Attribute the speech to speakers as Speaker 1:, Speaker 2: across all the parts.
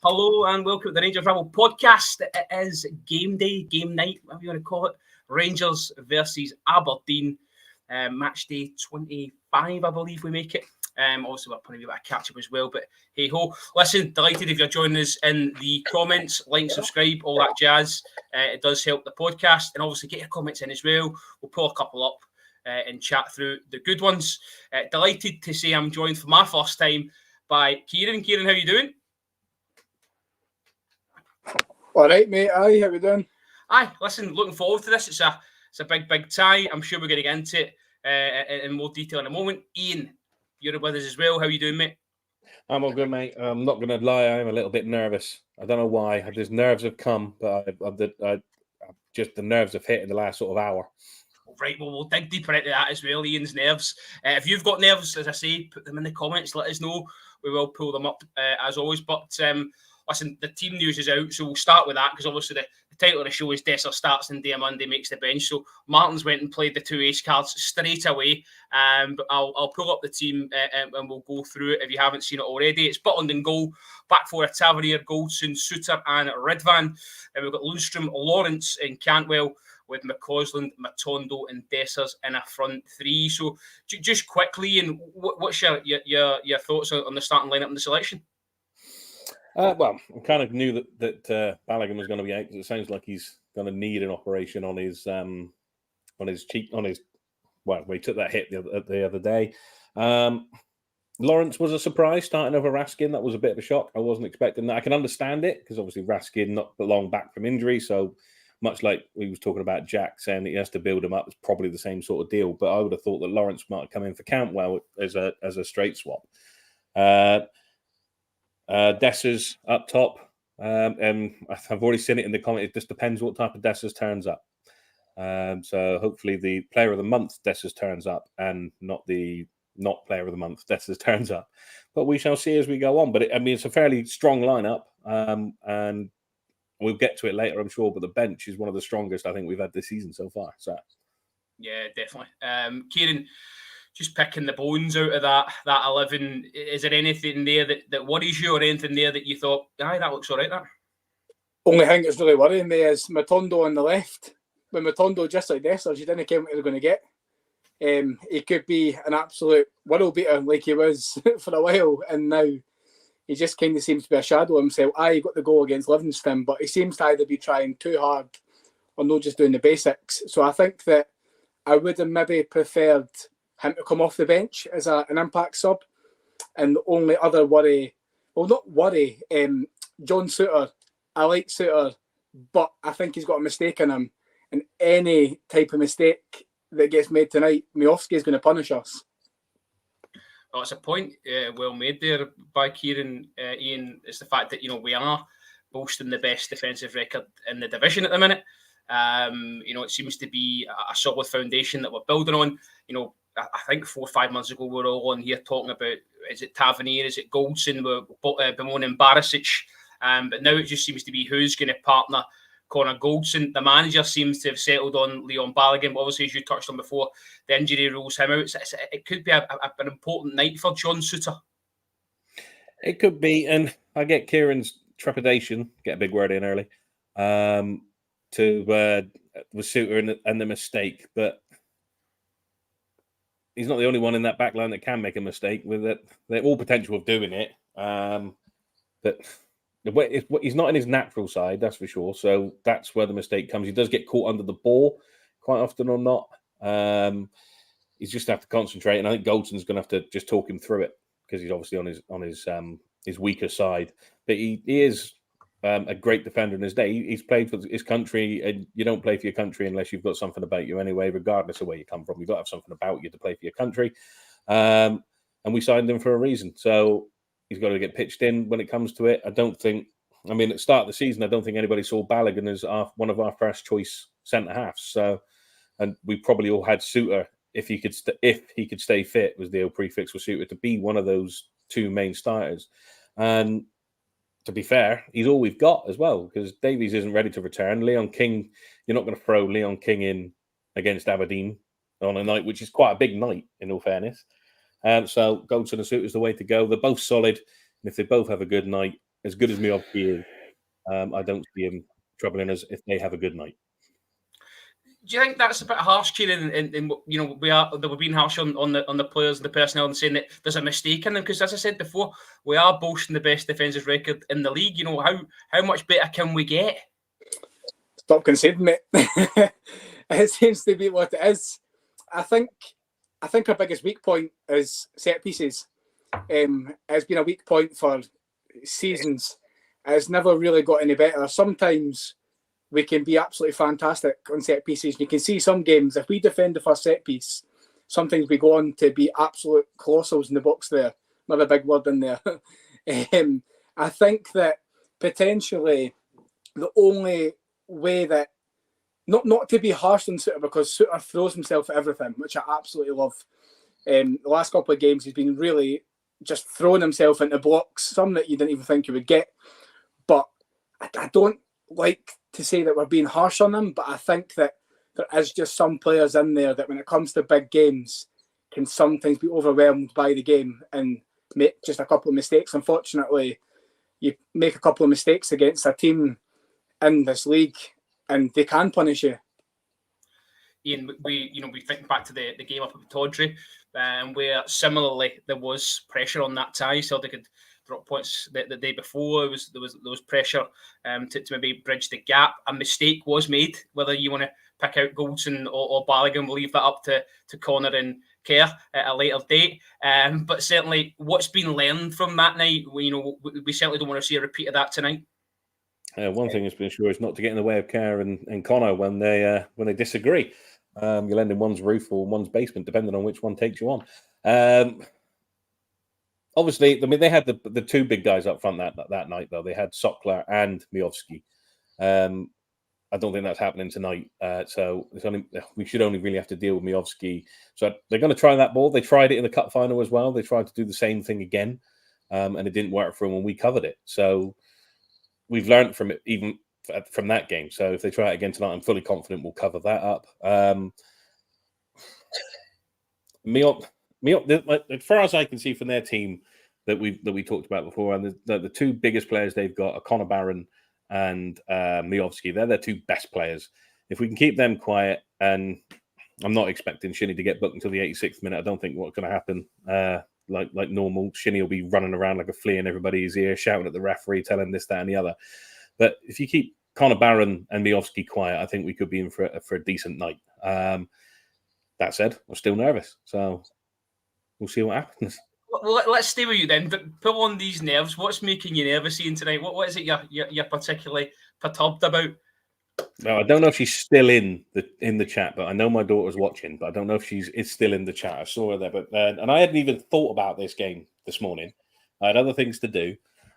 Speaker 1: Hello and welcome to the Rangers Rabble podcast. It is game day, game night, whatever you want to call it. Rangers versus Aberdeen. Match day 25, I believe we make it. Also, we're putting a bit of catch up as well. But hey ho, listen, delighted if you're joining us in the comments, like, subscribe, all that jazz. It does help the podcast, and obviously get your comments in as well. We'll pull a couple up and chat through the good ones. Delighted to say I'm joined for my first time by Kieran. Kieran, how you doing?
Speaker 2: All right, mate. Aye, how we doing?
Speaker 1: Aye, listen, looking forward to this. It's a big tie. I'm sure we're going to get into it in more detail in a moment. Ian, you're with us as well. How are you doing, mate?
Speaker 3: I'm all good, mate. I'm not going to lie. I'm a little bit nervous. I don't know why. Just nerves have come, but just the nerves have hit in the last sort of hour.
Speaker 1: Right, well, we'll dig deeper into that as well, Ian's nerves. If you've got nerves, as I say, put them in the comments. Let us know. We will pull them up, as always. But listen, the team news is out, so we'll start with that because obviously the title of the show is Dessers starts and Diomande makes the bench. So Martin's went and played the two ace cards straight away. But I'll pull up the team and we'll go through it if you haven't seen it already. It's Butland in goal, back four of Tavernier, Goldson, Suter and Ridvan. And we've got Lundstrom, Lawrence and Cantwell with McCausland, Matondo and Dessers in a front three. So just quickly, and what's your thoughts on the starting lineup and the selection?
Speaker 3: Well, I kind of knew that Balogun was going to be out because it sounds like he's going to need an operation on his cheek, well, he took that hit the other day. Lawrence was a surprise starting over Raskin. That was a bit of a shock. I wasn't expecting that. I can understand it because obviously Raskin not long back from injury, so much like we was talking about Jack saying that he has to build him up, it's probably the same sort of deal. But I would have thought that Lawrence might have come in for Cantwell as a straight swap. Dessers up top. And I've already seen it in the comment. It just depends what type of Dessers turns up. So hopefully the player of the month Dessers turns up and not player of the month Dessers turns up. But we shall see as we go on. But it's a fairly strong lineup. And we'll get to it later, I'm sure. But the bench is one of the strongest I think we've had this season so far. So
Speaker 1: yeah, definitely. Kieran, just picking the bones out of that 11, is there anything there that worries you or anything there that you thought, aye, that looks all right, that?
Speaker 2: Only thing that's really worrying me is Matondo on the left. With Matondo, just like Dessers, you didn't care what you were going to get. He could be an absolute world beater like he was for a while, and now he just kind of seems to be a shadow of himself. He got the goal against Livingston, but he seems to either be trying too hard or not just doing the basics. So I think that I would have maybe preferred him to come off the bench as an impact sub. And the only other worry, well, not worry, John Suter. I like Suter, but I think he's got a mistake in him. And any type of mistake that gets made tonight, Miofsky is going to punish us.
Speaker 1: Well, it's a point well made there by Kieran, Ian. It's the fact that, we are boasting the best defensive record in the division at the minute. It seems to be a solid foundation that we're building on. I think 4 or 5 months ago, we were all on here talking about, is it Tavernier, is it Goldson, we're bemoaning Barisic. But now it just seems to be who's going to partner Connor Goldson. The manager seems to have settled on Leon Balogun, but obviously, as you touched on before, the injury rules him out. It could be an important night for John Suter.
Speaker 3: It could be, and I get Kieran's trepidation, get a big word in early, with Suter and the mistake, but he's not the only one in that back line that can make a mistake. With it, they're all potential of doing it. But he's not in his natural side, that's for sure. So that's where the mistake comes. He does get caught under the ball quite often or not. He's just have to concentrate, and I think Goldson's going to have to just talk him through it because he's obviously on his weaker side. But he is a great defender in his day. He's played for his country, and you don't play for your country unless you've got something about you anyway, regardless of where you come from. You've got to have something about you to play for your country. And we signed him for a reason. So he's got to get pitched in when it comes to it. At the start of the season, I don't think anybody saw Balogun as one of our first choice centre-halves. So, and we probably all had Suter, if he could stay fit, was the old prefix for Suter, to be one of those two main starters. And to be fair, he's all we've got as well, because Davies isn't ready to return. Leon King, you're not going to throw Leon King in against Aberdeen on a night, which is quite a big night, in all fairness. So Goldson and Suter is the way to go. They're both solid, and if they both have a good night, as good as Miovski is, I don't see him troubling us if they have a good night.
Speaker 1: Do you think that's a bit harsh, Kieran? And we're being harsh on the players and the personnel and saying that there's a mistake in them? Because as I said before, we are boasting the best defensive record in the league. How much better can we get?
Speaker 2: Stop conceding, mate. It seems to be what it is. I think our biggest weak point is set pieces. It's been a weak point for seasons. It's never really got any better. Sometimes we can be absolutely fantastic on set pieces. You can see some games, if we defend the first set piece, sometimes we go on to be absolute colossals in the box there. Another big word in there. I think that potentially the only way that, not to be harsh on Suter, because Suter throws himself at everything, which I absolutely love. The last couple of games, he's been really just throwing himself into blocks, some that you didn't even think he would get. But I don't like to say that we're being harsh on him, but I think that there is just some players in there that when it comes to big games can sometimes be overwhelmed by the game and make just a couple of mistakes. Unfortunately, you make a couple of mistakes against a team in this league and they can punish you.
Speaker 1: Ian, we think back to the game up at Tawdry, where similarly there was pressure on that tie, so they could drop points the day before. There was pressure to maybe bridge the gap. A mistake was made. Whether you want to pick out Goldson or Balogun, we'll leave that up to Connor and Kerr at a later date. But certainly, what's been learned from that night, we certainly don't want to see a repeat of that tonight.
Speaker 3: One thing has been sure is not to get in the way of Kerr and Connor when they disagree. You'll end in one's roof or one's basement, depending on which one takes you on. Obviously, I mean, they had the two big guys up front that night, though. They had Sokler and Miovski. I don't think that's happening tonight. So we should only really have to deal with Miovski. So they're going to try that ball. They tried it in the cup final as well. They tried to do the same thing again, and it didn't work for them when we covered it. So we've learned from it, even from that game. So if they try it again tonight, I'm fully confident we'll cover that up. As far as I can see from their team that we talked about before, and the two biggest players they've got are Conor Barron and Miovski. They're their two best players. If we can keep them quiet, and I'm not expecting Shinnie to get booked until the 86th minute. I don't think what's going to happen. Like normal, Shinnie will be running around like a flea in everybody's ear, shouting at the referee, telling this, that, and the other. But if you keep Conor Barron and Miovski quiet, I think we could be in for a decent night. That said, I'm still nervous, so we'll see what happens.
Speaker 1: Well, let's stay with you then. But pull on these nerves. What's making you nervous, Ian, tonight? What is it you're particularly perturbed about?
Speaker 3: No, I don't know if she's still in the chat, but I know my daughter's watching. But I don't know if is still in the chat. I saw her there, but and I hadn't even thought about this game this morning. I had other things to do,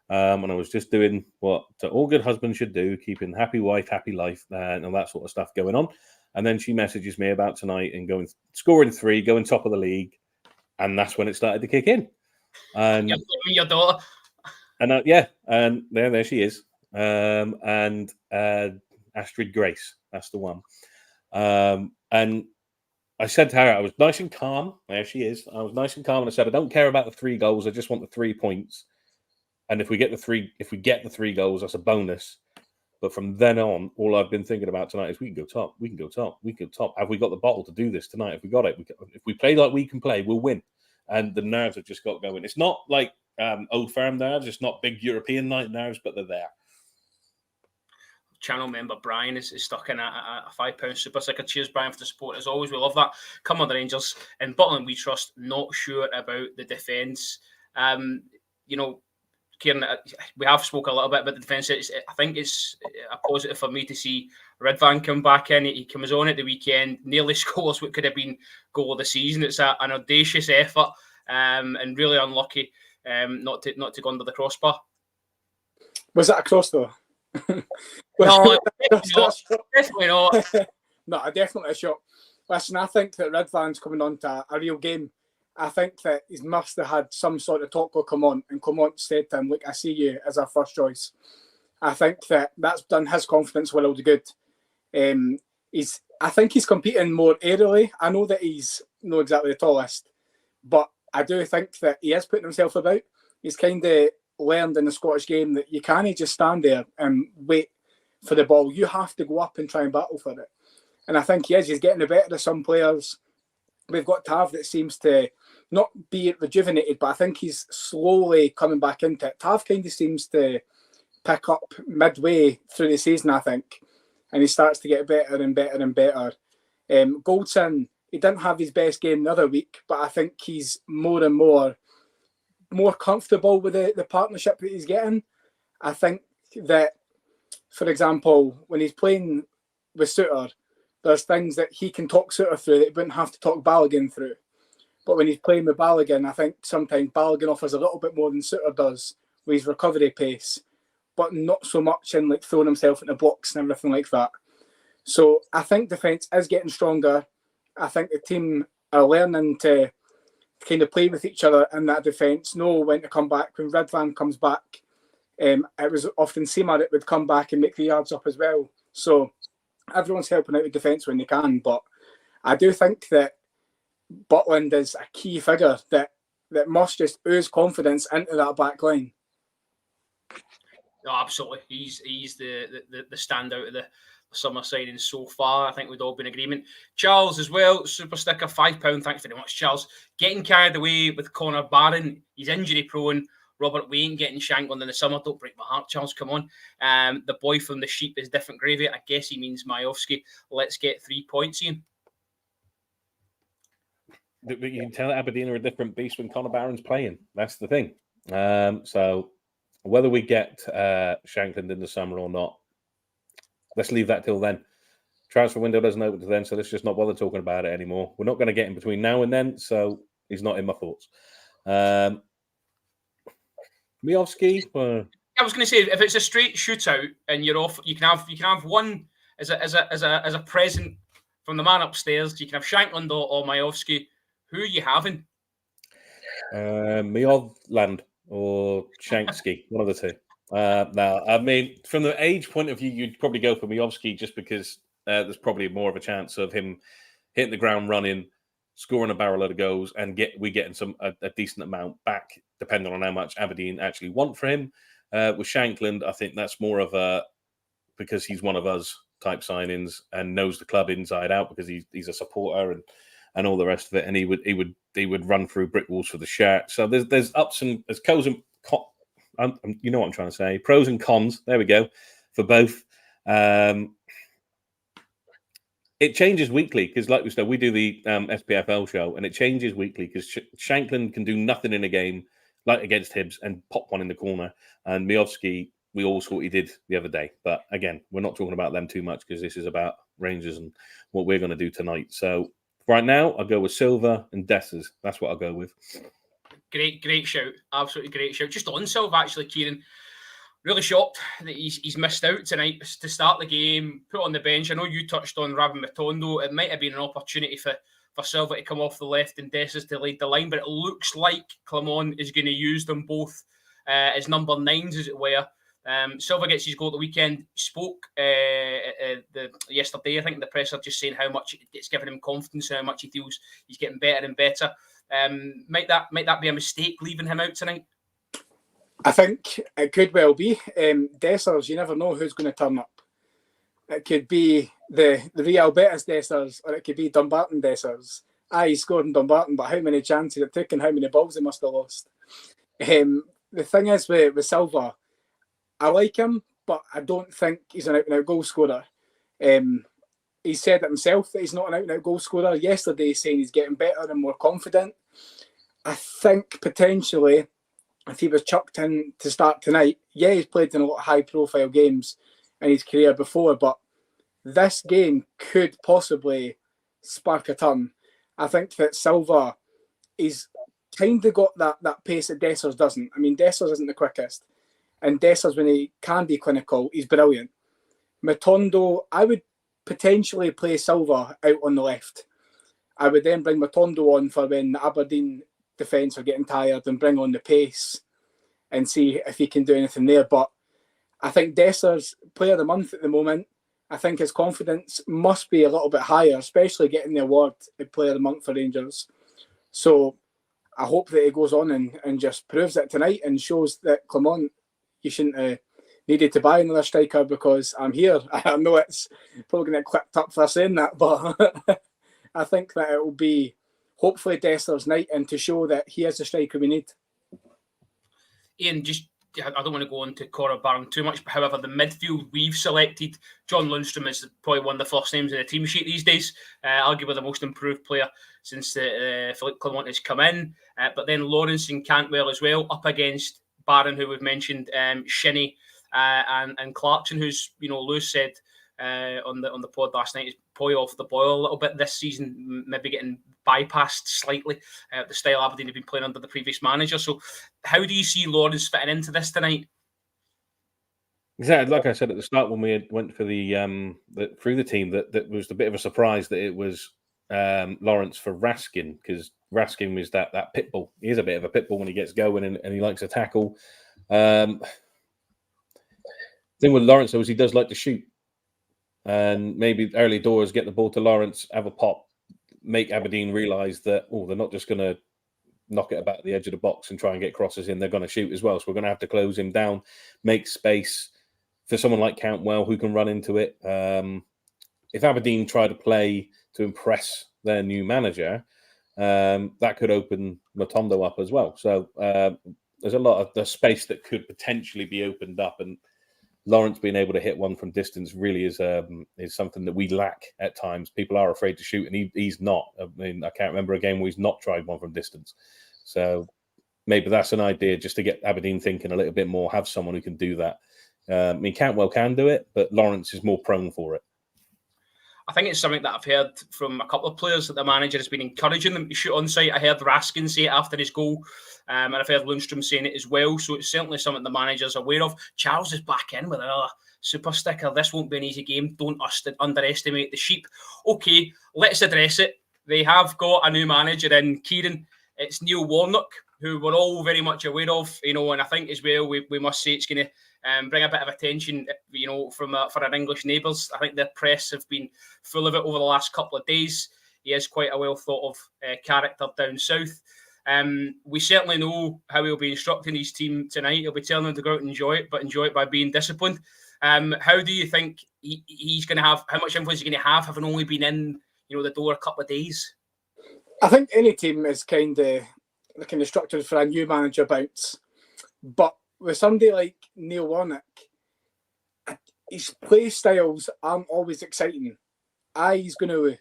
Speaker 3: and I was just doing what all good husbands should do, keeping happy wife, happy life, and all that sort of stuff going on. And then she messages me about tonight and scoring 3, going top of the league. And that's when it started to kick in. And
Speaker 1: your daughter.
Speaker 3: And and there she is. And Astrid Grace, that's the one. And I said to her, I was nice and calm. There she is. I was nice and calm, and I said, I don't care about the 3 goals. I just want the 3 points. And if we get the 3 goals, that's a bonus. But from then on, all I've been thinking about tonight is we can go top. We can go top. We can go top. Have we got the bottle to do this tonight? If we got it, if we play like we can play, we'll win. And the nerves have just got going. It's not like old firm nerves. It's not big European night nerves, but they're there.
Speaker 1: Channel member Brian is stuck in a £5 super sticker. Cheers, Brian, for the support. As always, we love that. Come on, the Rangers. In Butland, we trust. Not sure about the defence. Kieran, we have spoken a little bit about the defence. I think it's a positive for me to see Ridvan come back in. He comes on at the weekend, nearly scores what could have been goal of the season. It's an audacious effort and really unlucky not to go under the crossbar.
Speaker 2: Was that a cross though?
Speaker 1: No, definitely not.
Speaker 2: No, definitely a shot. Listen, I think that Ridvan's coming on to a real game. I think that he must have had some sort of talk will come on said to him, look, I see you as our first choice. I think that's done his confidence well the good. I think he's competing more aerially. I know that he's not exactly the tallest, but I do think that he is putting himself about. He's kind of learned in the Scottish game that you can't just stand there and wait for the ball. You have to go up and try and battle for it. And I think he's getting the better of some players. We've got Tav that seems to not be rejuvenated, but I think he's slowly coming back into it. Tav kind of seems to pick up midway through the season, I think, and he starts to get better and better and better. Goldson, he didn't have his best game the other week, but I think he's more and more comfortable with the partnership that he's getting. I think that, for example, when he's playing with Suter, there's things that he can talk Suter through that he wouldn't have to talk Balogun through. But when he's playing with Balogun, I think sometimes Balogun offers a little bit more than Suter does with his recovery pace, but not so much in like throwing himself in the box and everything like that. So I think defence is getting stronger. I think the team are learning to kind of play with each other in that defence, know when to come back. When Ridvan comes back, it was often Seymour that would come back and make the yards up as well. So everyone's helping out with defence when they can. But I do think that Butland is a key figure that must just ooze confidence into that back line.
Speaker 1: No, absolutely. He's the standout of the summer signings so far. I think we'd all be in agreement. Charles as well, super sticker, £5. Thanks very much, Charles. Getting carried away with Connor Barron. He's injury prone. Robert Wayne getting shanked on in the summer. Don't break my heart, Charles. Come on. The boy from the sheep is different gravy. I guess he means Majowski. Let's get 3 points, Ian.
Speaker 3: You can tell Aberdeen are a different beast when Connor Barron's playing. That's the thing. So whether we get Shankland in the summer or not, let's leave that till then. Transfer window doesn't open till then, so let's just not bother talking about it anymore. We're not going to get in between now and then, so he's not in my thoughts. Majowski.
Speaker 1: I was going to say, if it's a straight shootout and you're off, you can have one as a present from the man upstairs. You can have Shankland or Majowski. Who are you having?
Speaker 3: Majowland or Shanksky, one of the two. Now, I mean, from the age point of view, you'd probably go for Majowski just because there's probably more of a chance of him hitting the ground running, scoring a barrel load of goals, and getting a decent amount back, depending on how much Aberdeen actually want for him. With Shankland, I think that's more of a because he's one of us type signings and knows the club inside out because he's a supporter and all the rest of it, and he would run through brick walls for the shirt. So there's ups and there's pros and you know what I'm trying to say, pros and cons. There we go for both. It changes weekly because, like we said, we do the SPFL show, and it changes weekly because Shankland can do nothing in a game like against Hibs and pop one in the corner, and Majowski, we all saw what he did the other day. But again, we're not talking about them too much because this is about Rangers and what we're going to do tonight. So right now, I'll go with Silva and Dessers. That's what I'll go with.
Speaker 1: Great shout. Absolutely great shout. Just on Silva, actually, Kieran. Really shocked that he's missed out tonight to start the game, put on the bench. I know you touched on Rabble Matondo. It might have been an opportunity for Silva to come off the left and Dessers to lead the line, but it looks like Clement is going to use them both as number 9s, as it were. Silva gets his goal at the weekend. Spoke yesterday, I think, in the presser, just saying how much it's given him confidence and how much he feels he's getting better and better. Might that be a mistake leaving him out tonight?
Speaker 2: I think it could well be. Dessers, you never know who's going to turn up. It could be the Real Betis Dessers, or it could be Dumbarton Dessers. He scored in Dumbarton, but how many chances it took and how many balls he must have lost. The thing is with Silva, I like him, but I don't think he's an out-and-out goal scorer. He said it himself that he's not an out-and-out goal scorer. Yesterday, he's saying he's getting better and more confident. I think potentially, if he was chucked in to start tonight, he's played in a lot of high-profile games in his career before, but this game could possibly spark a turn. I think that Silva, he's kind of got that pace that Dessers doesn't. I mean, Dessers isn't the quickest, and Dessers, when he can be clinical, he's brilliant. Matondo, I would potentially play Silva out on the left. I would then bring Matondo on for when the Aberdeen defence are getting tired and bring on the pace and see if he can do anything there. But I think Dessers, player of the month at the moment, I think his confidence must be a little bit higher, especially getting the award of player of the month for Rangers. So I hope that he goes on and just proves it tonight and shows that Clement, you shouldn't have needed to buy another striker because I'm here. I know it's probably going to get clipped up for saying that, but I think that it will be hopefully Dessler's night and to show that he is the striker we need.
Speaker 1: Ian, I don't want to go on to Cora Barron too much, but however, the midfield we've selected, John Lundstram is probably one of the first names in the team sheet these days, arguably the most improved player since Philippe Clement has come in. But then Lawrence and Cantwell as well, up against Barron, who we've mentioned, Shinnie and Clarkson, who's, Lewis said on the pod last night, is probably off the boil a little bit this season, maybe getting bypassed slightly, the style Aberdeen have been playing under the previous manager. So how do you see Lawrence fitting into this tonight?
Speaker 3: Exactly, like I said at the start when we went for through the team, that was a bit of a surprise that it was Lawrence for Raskin, because Raskin was that pit bull. He is a bit of a pit bull when he gets going and he likes to tackle. The thing with Lawrence, though, is he does like to shoot. And maybe early doors, get the ball to Lawrence, have a pop, make Aberdeen realise that, they're not just going to knock it about the edge of the box and try and get crosses in, they're going to shoot as well. So we're going to have to close him down, make space for someone like Cantwell who can run into it. If Aberdeen try to play to impress their new manager, that could open Matondo up as well. So there's a lot of the space that could potentially be opened up, and Lawrence being able to hit one from distance really is something that we lack at times. People are afraid to shoot, and he's not. I mean, I can't remember a game where he's not tried one from distance. So maybe that's an idea just to get Aberdeen thinking a little bit more, have someone who can do that. I mean, Cantwell can do it, but Lawrence is more prone for it.
Speaker 1: I think it's something that I've heard from a couple of players that the manager has been encouraging them to shoot on sight. I heard Raskin say it after his goal, and I've heard Lundstram saying it as well. So it's certainly something the manager's aware of. Charles is back in with another super sticker. This won't be an easy game. Don't underestimate the sheep. Okay, let's address it. They have got a new manager in Kieran. It's Neil Warnock, who we're all very much aware of, and I think as well we must say it's going to bring a bit of attention, for our English neighbours. I think the press have been full of it over the last couple of days. He is quite a well thought of character down south. We certainly know how he'll be instructing his team tonight. He'll be telling them to go out and enjoy it, but enjoy it by being disciplined. How do you think he's going to have? How much influence is he going to have, having only been in the door a couple of days?
Speaker 2: I think any team is kind of structured for a new manager bounce, but with somebody like Neil Warnock, his play styles aren't always exciting. He's going to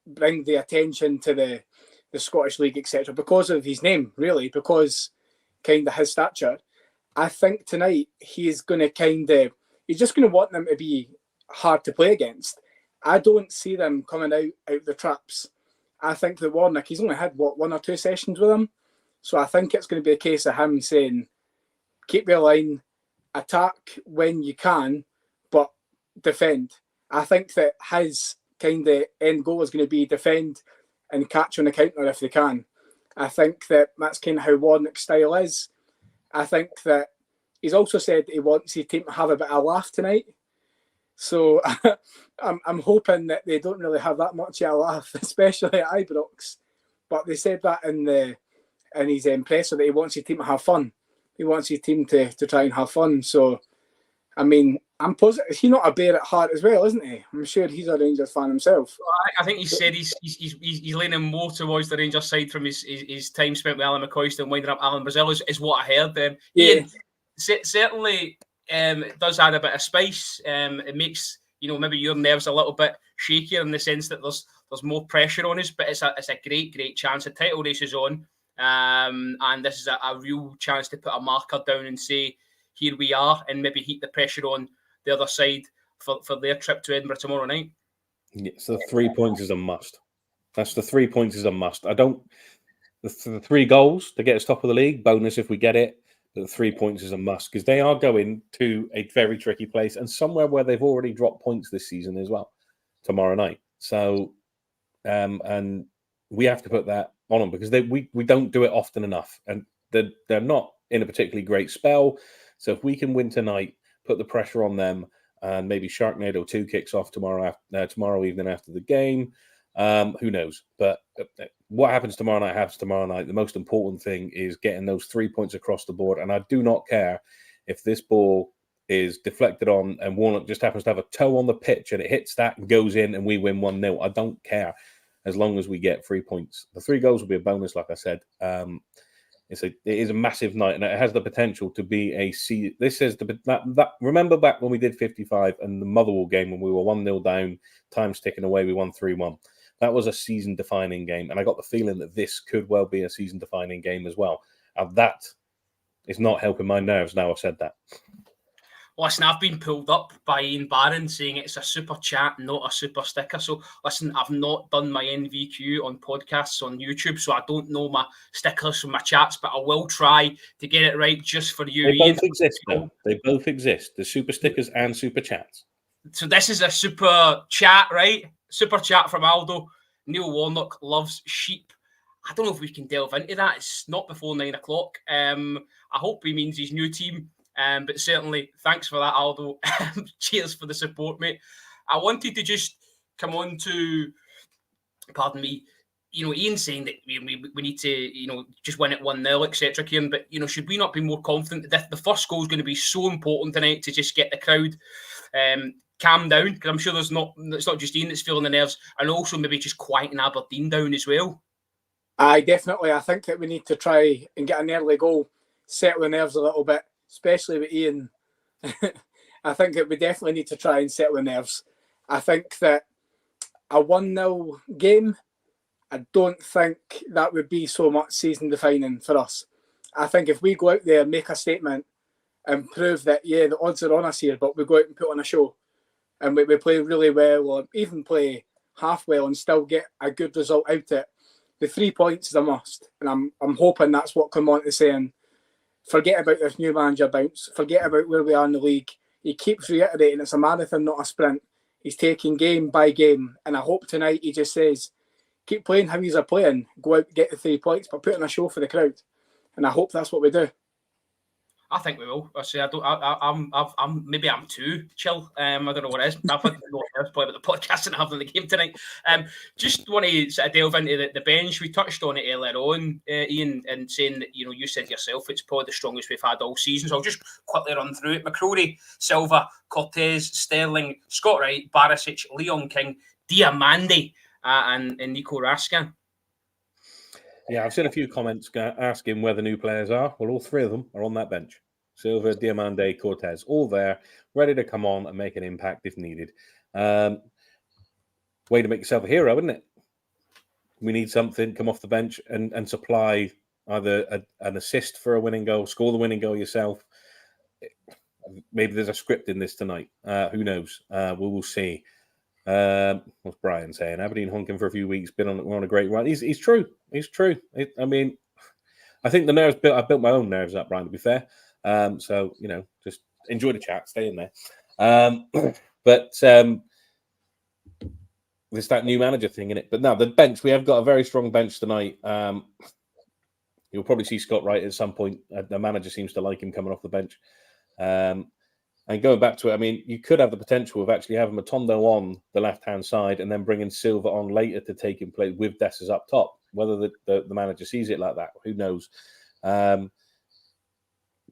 Speaker 2: bring the attention to the Scottish League, etc., because of his name, really, because kind of his stature. I think tonight he's going to he's just going to want them to be hard to play against. I don't see them coming out the traps. I think that Warnock, he's only had, 1 or 2 sessions with him. So I think it's going to be a case of him saying, keep your line, attack when you can, but defend. I think that his kind of end goal is going to be defend and catch on the counter if they can. I think that that's kind of how Warnock's style is. I think that he's also said he wants his team to have a bit of a laugh tonight. So I'm hoping that they don't really have that much of a laugh, especially at Ibrox. But they said that in his presser that he wants his team to have fun. He wants his team to try and have fun. So, I mean, I'm positive. He's not a bear at heart as well, isn't he? I'm sure he's a Rangers fan himself.
Speaker 1: I think he said he's leaning more towards the Rangers side from his time spent with Alan McCoist and winding up Alan Brazil is what I heard.
Speaker 2: Yeah.
Speaker 1: Certainly it does add a bit of spice. It makes maybe your nerves a little bit shakier in the sense that there's more pressure on us, but it's a great chance. The title race is on, and this is a real chance to put a marker down and say, here we are, and maybe heat the pressure on the other side for their trip to Edinburgh tomorrow night.
Speaker 3: Yeah, so 3 points is a must. That's the 3 points is a must. The 3 goals to get us top of the league, bonus if we get it. But the 3 points is a must because they are going to a very tricky place and somewhere where they've already dropped points this season as well tomorrow night. So, and we have to put that on them because we don't do it often enough, and they're not in a particularly great spell. So if we can win tonight, put the pressure on them, and maybe Sharknado 2 kicks off tomorrow evening after the game, Who knows? But what happens tomorrow night happens tomorrow night. The most important thing is getting those 3 points across the board. And I do not care if this ball is deflected on and Warnock just happens to have a toe on the pitch and it hits that and goes in and we win 1-0. I don't care as long as we get 3 points. The 3 goals will be a bonus, like I said. It is a massive night, and it has the potential to be a season. This is remember back when we did 55 and the Motherwell game when we were 1-0 down, time's ticking away, we won 3-1. That was a season-defining game, and I got the feeling that this could well be a season-defining game as well. And that is not helping my nerves now I've said that.
Speaker 1: Listen, I've been pulled up by Ian Barron saying it's a super chat, not a super sticker. So, listen, I've not done my NVQ on podcasts on YouTube, so I don't know my stickers from my chats, but I will try to get it right just for you,
Speaker 3: Ian.
Speaker 1: Both
Speaker 3: exist, though. They both exist, the super stickers and super chats.
Speaker 1: So this is a super chat, right? Super chat from Aldo. Neil Warnock loves sheep. I don't know if we can delve into that. It's not before 9 o'clock. I hope he means his new team. But certainly, thanks for that, Aldo. Cheers for the support, mate. I wanted to just come on to, pardon me, Ian saying that we need to, just win it 1-0, etc., Kieran. But, should we not be more confident that the first goal is going to be so important tonight to just get the crowd calmed down? Because I'm sure it's not just Ian that's feeling the nerves, and also maybe just quieting Aberdeen down as well.
Speaker 2: Definitely. I think that we need to try and get an early goal, settle the nerves a little bit, especially with Ian. I think that we definitely need to try and settle the nerves. I think that a 1-0 game, I don't think that would be so much season defining for us. I think if we go out there, make a statement and prove that, yeah, the odds are on us here, but we go out and put on a show and we play really well or even play half well and still get a good result out of it, the 3 points is a must. And I'm hoping that's what Clemente is saying. Forget about this new manager bounce. Forget about where we are in the league. He keeps reiterating it's a marathon, not a sprint. He's taking game by game. And I hope tonight he just says, keep playing how he's playing. Go out, get the 3 points, but put on a show for the crowd. And I hope that's what we do.
Speaker 1: I think we will. I say maybe I'm too chill. I don't know what it is. I've had no nerves play about the podcast and having the game tonight. Just want to sort of delve into the bench. We touched on it earlier on, Ian, and saying that you said yourself it's probably the strongest we've had all season. So I'll just quickly run through it. McCrory, Silva, Cortez, Sterling, Scott Wright, Barisic, Leon King, Diomande, and Nico Raskin.
Speaker 3: Yeah, I've seen a few comments asking where the new players are. Well, all 3 of them are on that bench. Silva, Diomande, Cortez, all there, ready to come on and make an impact if needed. Way to make yourself a hero, isn't it? We need something, come off the bench and supply either an assist for a winning goal, score the winning goal yourself. Maybe there's a script in this tonight. Who knows? We will see. What's Brian saying? Aberdeen honking for a few weeks, been on a great run. He's true. He's true. I mean, I think the nerves I built my own nerves up, Brian, to be fair. So, just enjoy the chat, stay in there. But there's that new manager thing in it. But now the bench, we have got a very strong bench tonight. You'll probably see Scott Wright at some point. The manager seems to like him coming off the bench. And going back to it, I mean, you could have the potential of actually having Matondo on the left-hand side and then bringing Silva on later to take him place with Dessers up top. Whether the manager sees it like that, who knows? But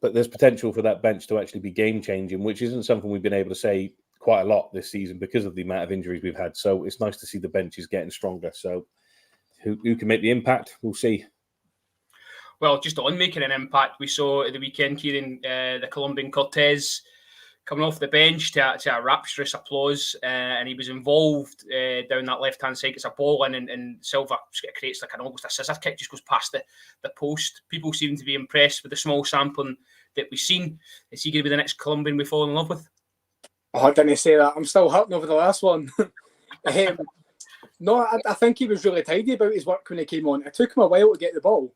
Speaker 3: there's potential for that bench to actually be game-changing, which isn't something we've been able to say quite a lot this season because of the amount of injuries we've had. So it's nice to see the bench is getting stronger. So who can make the impact? We'll see.
Speaker 1: Well, just on making an impact, we saw at the weekend, Kieran, the Colombian Cortez coming off the bench to a rapturous applause, and he was involved down that left-hand side. It's a ball in, and Silva creates like almost a scissor kick, just goes past the post. People seem to be impressed with the small sampling that we've seen. Is he going to be the next Colombian we fall in love with?
Speaker 2: Oh, I didn't say that. I'm still hurting over the last one. No, I think he was really tidy about his work when he came on. It took him a while to get the ball.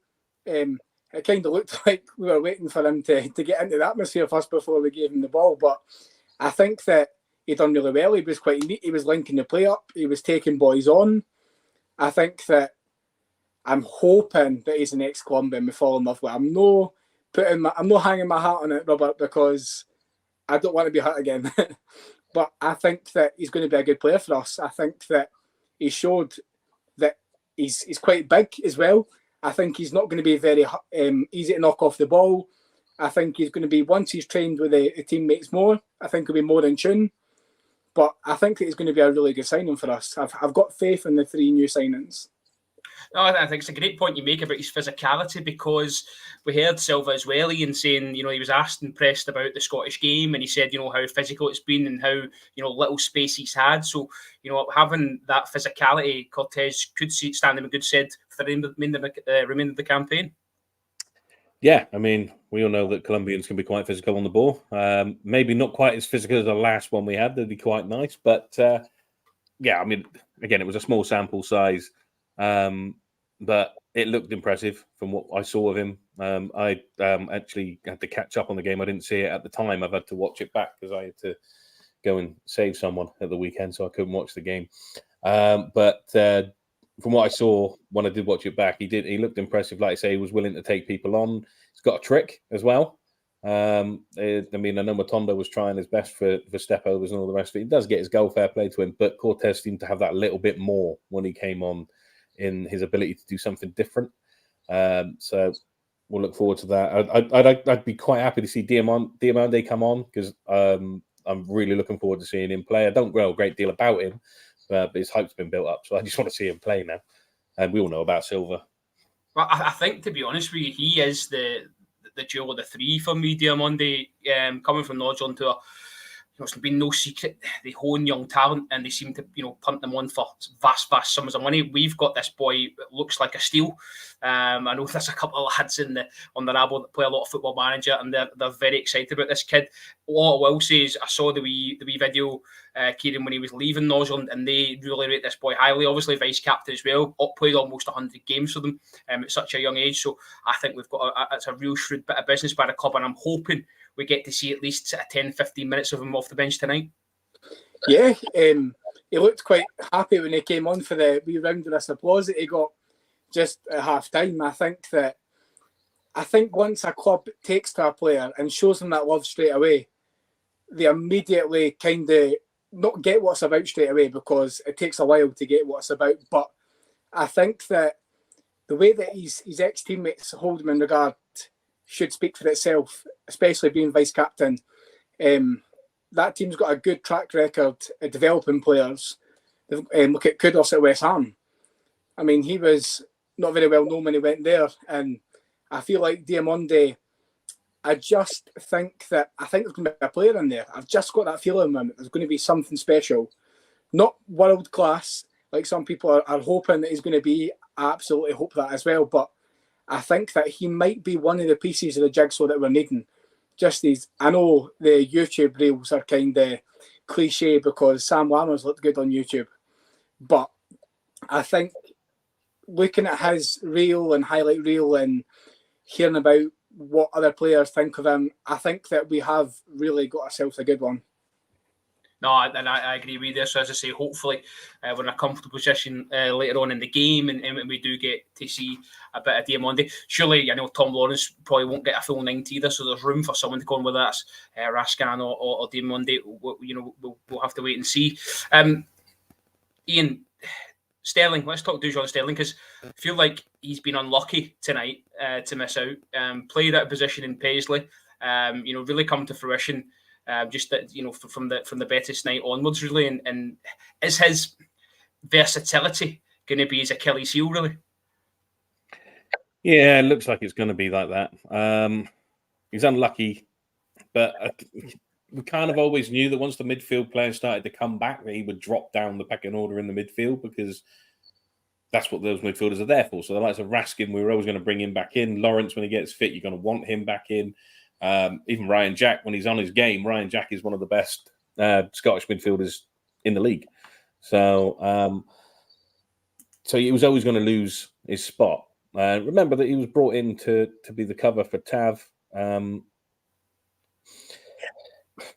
Speaker 2: It kind of looked like we were waiting for him to get into the atmosphere first before we gave him the ball. But I think that he done really well. He was quite neat. He was linking the play up. He was taking boys on. I think that I'm hoping that he's the next Colombian we fall in love with. I'm not hanging my hat on it, Robert, because I don't want to be hurt again. But I think that he's going to be a good player for us. I think that he showed he's quite big as well. I think he's not going to be very easy to knock off the ball. I think he's going to be, once he's trained with the teammates more, I think he'll be more in tune. But I think that he's going to be a really good signing for us. I've got faith in the 3 new signings.
Speaker 1: No, I think it's a great point you make about his physicality, because we heard Silva as well, Ian, saying, he was asked and pressed about the Scottish game, and he said, how physical it's been and how, little space he's had. So, having that physicality, Cortez could stand him a good stead for the remainder of the campaign.
Speaker 3: Yeah, I mean, we all know that Colombians can be quite physical on the ball. Maybe not quite as physical as the last one we had. That'd be quite nice. But, yeah, I mean, again, it was a small sample size. But it looked impressive from what I saw of him. I actually had to catch up on the game. I didn't see it at the time. I've had to watch it back because I had to go and save someone at the weekend, so I couldn't watch the game. But from what I saw when I did watch it back, he looked impressive. Like I say, he was willing to take people on. He's got a trick as well. I mean, I know Matondo was trying his best for step overs and all the rest of it. He does get his goal, fair play to him, but Cortez seemed to have that little bit more when he came on, in his ability to do something different. So we'll look forward to that. I'd be quite happy to see Diomande come on, because I'm really looking forward to seeing him play. I don't know a great deal about him, but his hype's been built up, so I just want to see him play now. And we all know about Silva.
Speaker 1: Well, I think, to be honest with you, he is the duel of the 3 for me, Diomande. Coming from Northern Tour, it's been no secret they hone young talent, and they seem to punt them on for vast sums of money. We've got this boy that looks like a steal. I know there's a couple of lads on the Rabble that play a lot of Football Manager, and they're very excited about this kid. What I will say is, I saw the wee video, Kieran, when he was leaving Northern, and they really rate this boy highly. Obviously, vice captain as well. Played almost 100 games for them at such a young age. So I think we've got it's a real shrewd bit of business by the club, and I'm hoping we get to see at least 10-15 minutes of him off the bench tonight.
Speaker 2: Yeah, he looked quite happy when he came on for the wee round of this applause that he got just at half time. I think once a club takes to a player and shows them that love straight away, they immediately kind of not get what it's about straight away, because it takes a while to get what it's about. But I think that the way that his ex-teammates hold him in regard should speak for itself, especially being vice-captain. That team's got a good track record at developing players. Look at Kudus at West Ham. I mean, he was not very well known when he went there, and I feel like Diomande, I think there's going to be a player in there. I've just got that feeling, man, that there's going to be something special. Not world class, like some people are hoping that he's going to be. I absolutely hope that as well, but I think that he might be one of the pieces of the jigsaw that we're needing. I know the YouTube reels are kind of cliche because Sam Lammers looked good on YouTube, but I think looking at his reel and highlight reel and hearing about what other players think of him, I think that we have really got ourselves a good one.
Speaker 1: No, and I agree with you. So as I say, hopefully we're in a comfortable position later on in the game, and we do get to see a bit of Diomande. Surely, I know Tom Lawrence probably won't get a full 90 either, so there's room for someone to go on with us, Raskin or Diomande. We'll have to wait and see. Ian, Sterling, let's talk Dujon Sterling, because I feel like he's been unlucky tonight to miss out. Played out of position in Paisley, really come to fruition. Just that, from the Betis night onwards, really, and is his versatility going to be his Achilles heel, really?
Speaker 3: Yeah, it looks like it's going to be like that. He's unlucky, but we kind of always knew that once the midfield players started to come back, that he would drop down the pecking order in the midfield, because that's what those midfielders are there for. So the likes of Raskin, we were always going to bring him back in. Lawrence, when he gets fit, you're going to want him back in. Even Ryan Jack, when he's on his game, Ryan Jack is one of the best Scottish midfielders in the league. So he was always going to lose his spot. Remember that he was brought in to be the cover for Tav.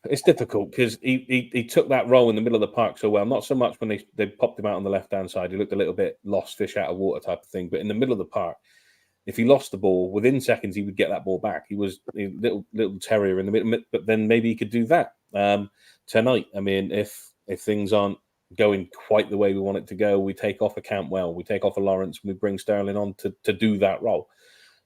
Speaker 3: It's difficult because he took that role in the middle of the park so well. Not so much when they popped him out on the left-hand side. He looked a little bit lost fish out of water type of thing. But in the middle of the park, if he lost the ball, within seconds he would get that ball back. He was a little terrier in the middle, but then maybe he could do that tonight. I mean, if things aren't going quite the way we want it to go. We take off a Cantwell, we take off a Lawrence, and we bring Sterling on to do that role.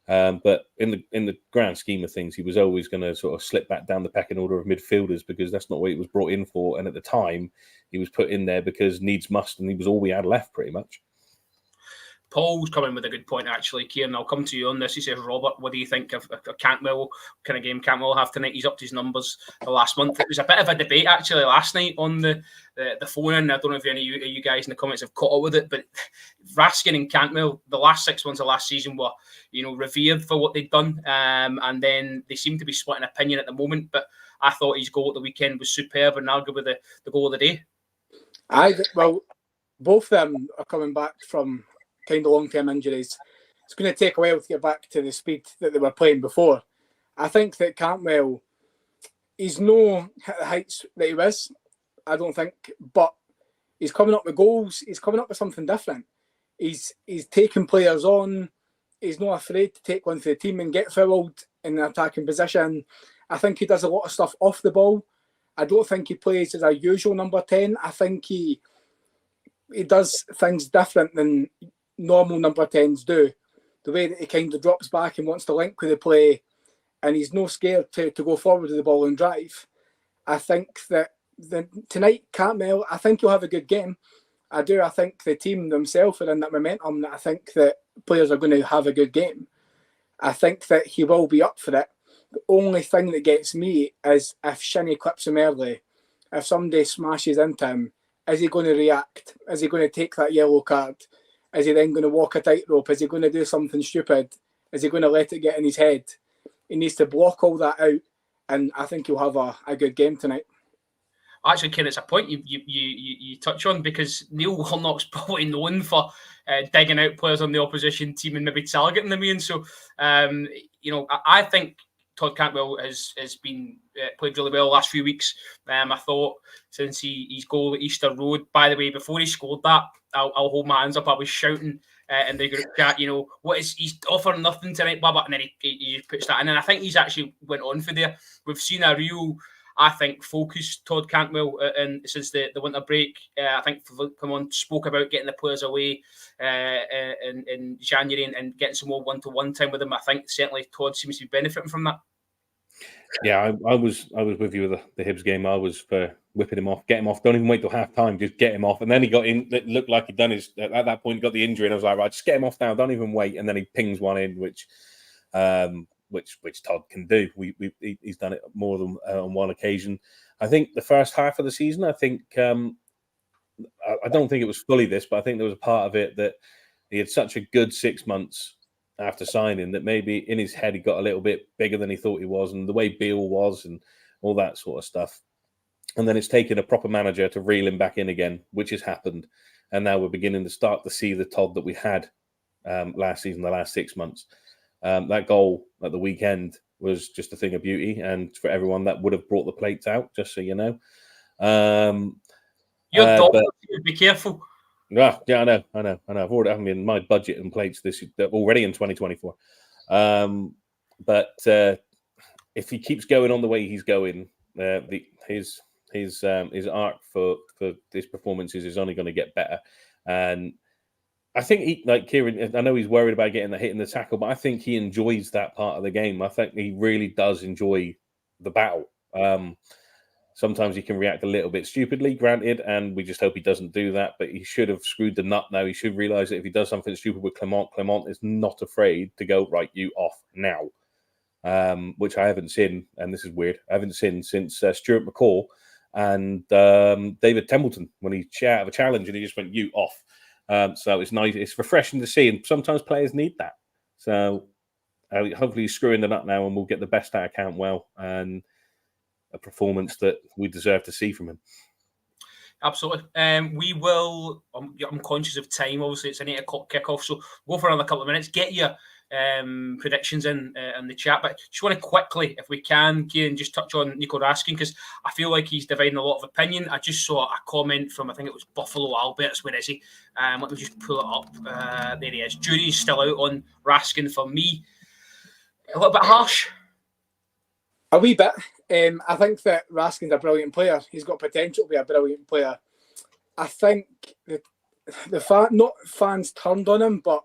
Speaker 3: But in the grand scheme of things, he was always going to sort of slip back down the pecking order of midfielders, because that's not what he was brought in for. And at the time, he was put in there because needs must, and he was all we had left, pretty much.
Speaker 1: Paul's coming with a good point, actually, Kieran. I'll come to you on this. He says, Robert, what do you think of Cantwell? Kind of game Cantwell have tonight? He's up to his numbers the last month. It was a bit of a debate, actually, last night on the phone-in. I don't know if any of you guys in the comments have caught up with it, but Raskin and Cantwell, the last 6 months of last season were, revered for what they'd done. And then they seem to be splitting opinion at the moment. But I thought his goal at the weekend was superb, and arguably the goal of the day.
Speaker 2: Well, both of them are coming back from kind of long-term injuries. It's going to take a while to get back to the speed that they were playing before. I think that Cantwell, he's no hit the heights that he was, I don't think, but he's coming up with goals. He's coming up with something different. He's taking players on. He's not afraid to take one for the team and get fouled in an attacking position. I think he does a lot of stuff off the ball. I don't think he plays as a usual number 10. I think he does things different than normal number 10s do. The way that he kind of drops back and wants to link with the play, and he's no scared to go forward with the ball and drive. I think that tonight, Cantwell, I think he'll have a good game. I do. I think the team themselves are in that momentum that I think that players are going to have a good game. I think that he will be up for it. The only thing that gets me is if Shinnie clips him early, if somebody smashes into him, is he going to react? Is he going to take that yellow card? Is he then going to walk a tightrope? Is he going to do something stupid? Is he going to let it get in his head? He needs to block all that out, and I think he'll have a good game tonight.
Speaker 1: Actually, Ken, it's a point you touch on, because Neil Warnock's probably known for digging out players on the opposition team and maybe targeting them in. So, I think Todd Cantwell has been played really well the last few weeks. I thought since his goal at Easter Road, by the way, before he scored that, I'll hold my hands up. I was shouting in the group chat, he's offering nothing tonight, blah, blah, and then he puts that in. And I think he's actually went on for there. We've seen a real, I think, focused Todd Cantwell since the winter break. I think Clement spoke about getting the players away in January and getting some more one-to-one time with them. I think certainly Todd seems to be benefiting from that.
Speaker 3: Yeah, I was with you with the Hibs game. I was for whipping him off, get him off. Don't even wait till half time, just get him off. And then he got in. It looked like he'd done his. At that point, he got the injury, and I was like, right, just get him off now. Don't even wait. And then he pings one in, which Todd can do. He's done it more than on one occasion. I think the first half of the season, I don't think it was fully this, but I think there was a part of it that he had such a good 6 months after signing that maybe in his head he got a little bit bigger than he thought he was, and the way Beale was and all that sort of stuff. And then it's taken a proper manager to reel him back in again, which has happened. And now we're beginning to start to see the Todd that we had last season, the last 6 months. That goal at the weekend was just a thing of beauty, and for everyone that would have brought the plates out, just so you know.
Speaker 1: Your dog, be careful.
Speaker 3: Yeah, I know. I've already my budget and plates this already in 2024. But if he keeps going on the way he's going, his arc for his performances is only going to get better. And I think he, like Kieran, I know he's worried about getting the hit in the tackle, but I think he enjoys that part of the game. I think he really does enjoy the battle. Sometimes he can react a little bit stupidly, granted, and we just hope he doesn't do that. But he should have screwed the nut now. He should realise that if he does something stupid with Clement is not afraid to go, right, you off now. Which I haven't seen, and this is weird, I haven't seen since Stuart McCall and David Templeton, when he out of a challenge and he just went, you off. So it's nice, it's refreshing to see, and sometimes players need that. So hopefully he's screwing the nut now and we'll get the best out of Cantwell and a performance that we deserve to see from him.
Speaker 1: Absolutely. We will, I'm conscious of time, obviously it's an 8 o'clock kickoff, so go for another couple of minutes, get your predictions in the chat, but just want to quickly, if we can, Kieran, just touch on Nico Raskin, because I feel like he's dividing a lot of opinion. I just saw a comment from, I think it was Buffalo Alberts, where is he? Let me just pull it up. There he is. Jury's still out on Raskin for me. A little bit harsh.
Speaker 2: A wee bit. I think that Raskin's a brilliant player. He's got potential to be a brilliant player. I think not fans turned on him, but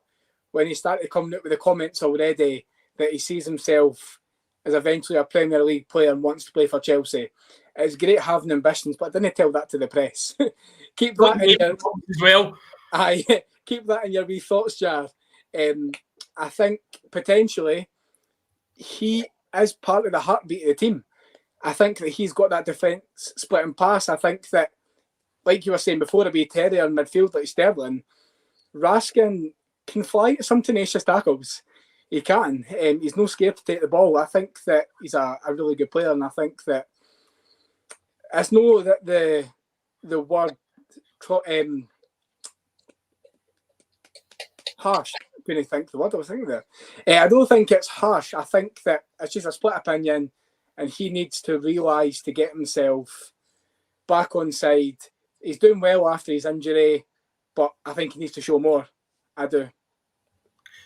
Speaker 2: when he started coming out with the comments already that he sees himself as eventually a Premier League player and wants to play for Chelsea, it's great having ambitions, but I didn't tell that to the press. Keep that in your
Speaker 1: as well.
Speaker 2: Keep that in your wee thoughts jar. I think potentially he is part of the heartbeat of the team. I think that he's got that defence split and pass. I think that, like you were saying before, a wee terrier in midfield like Sterling, Raskin can fly at some tenacious tackles. He can. He's no scared to take the ball. I think that he's a really good player, and I think that it's no that the word harsh. I couldn't think the word I was thinking there. I don't think it's harsh. I think that it's just a split opinion, and he needs to realise to get himself back on side. He's doing well after his injury, but I think he needs to show more. I do.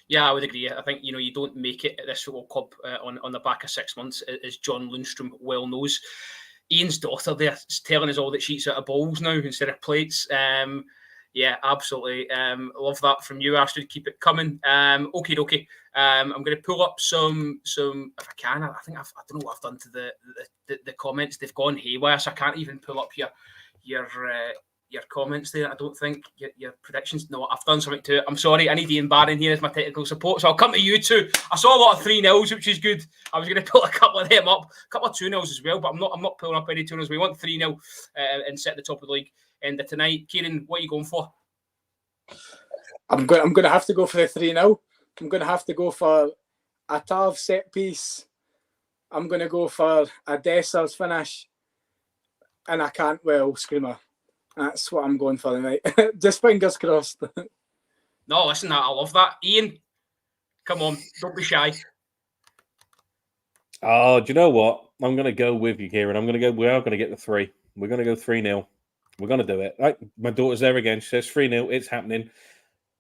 Speaker 1: Yeah, I would agree. I think, you don't make it at this football club on the back of 6 months, as John Lundstrom well knows. Ian's daughter there is telling us all that she eats out of bowls now instead of plates. Yeah, absolutely. Love that from you, Astrid. Keep it coming. Okay. I'm going to pull up some if I can. I think I don't know what I've done to the comments. They've gone haywire, so I can't even pull up your comments there. I don't think your predictions. No, I've done something to it. I'm sorry. I need Ian Barron here as my technical support, so I'll come to you two. I saw a lot of 3-0s, which is good. I was going to pull a couple of them up, a couple of 2-0s as well, but I'm not pulling up any 2-0s. We want 3-0 and sit at the top of the league end of tonight. Kieran, what are you going for?
Speaker 2: I'm going to have to go for the 3-0. I'm going to have to go for a Tav set piece. I'm going to go for a Dessers finish and a Cantwell screamer. That's what I'm going for tonight. Just fingers crossed.
Speaker 1: No, listen, I love that. Ian, come on, don't be shy.
Speaker 3: Oh, do you know what? I'm going to go with you, Kieran. We are going to get the 3. We're going to go 3-0. We're going to do it. Right? My daughter's there again. She says 3-0. It's happening.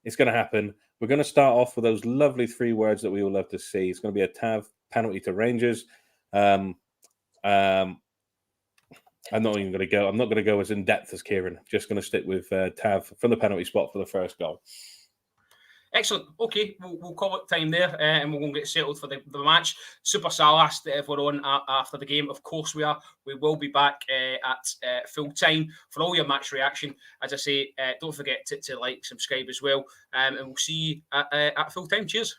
Speaker 3: It's going to happen. We're going to start off with those lovely 3 words that we all love to see. It's going to be a Tav penalty to Rangers. I'm not even going to go. I'm not going to go as in depth as Kieran. Just going to stick with Tav from the penalty spot for the first goal.
Speaker 1: Excellent. Okay, we'll call it time there, and we'll go and get settled for the match. Super Salas, if we're on after the game. Of course we are. We will be back at full time for all your match reaction. As I say, don't forget to like, subscribe as well, and we'll see you at full time. Cheers.